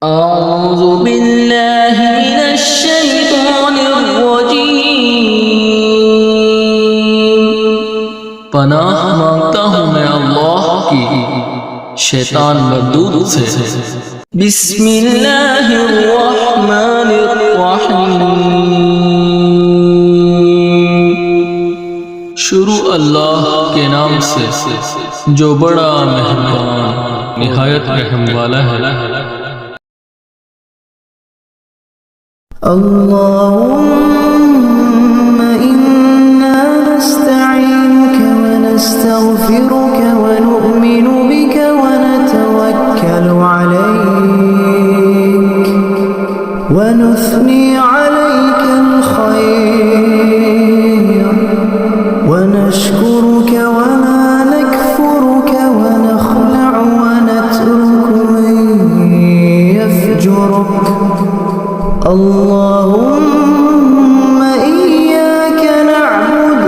أعوذ بالله من الشيطان الرجيم पनाह मांगता हूँ मैं अल्लाह की शैतान मर्दूद से। बिस्मिल्लाहिर्रहमानिर्रहीम। शुरू अल्लाह के नाम से जो बड़ा मेहरबान निहायत रहम वाला है। اللهم إنا نستعينك ونستغفرك ونؤمن بك ونتوكل عليك ونثني عليك الخير ونشكرك ولا نكفرك ونخلع ونترك من يفجرك. اللهم إياك نعبد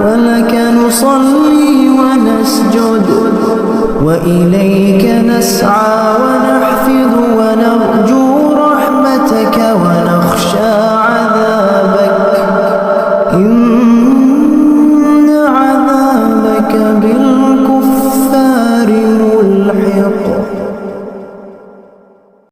ولك نصلي ونسجد وإليك نسعى ونحفظ ونرجو رحمتك ونخشى عذابك إن عذابك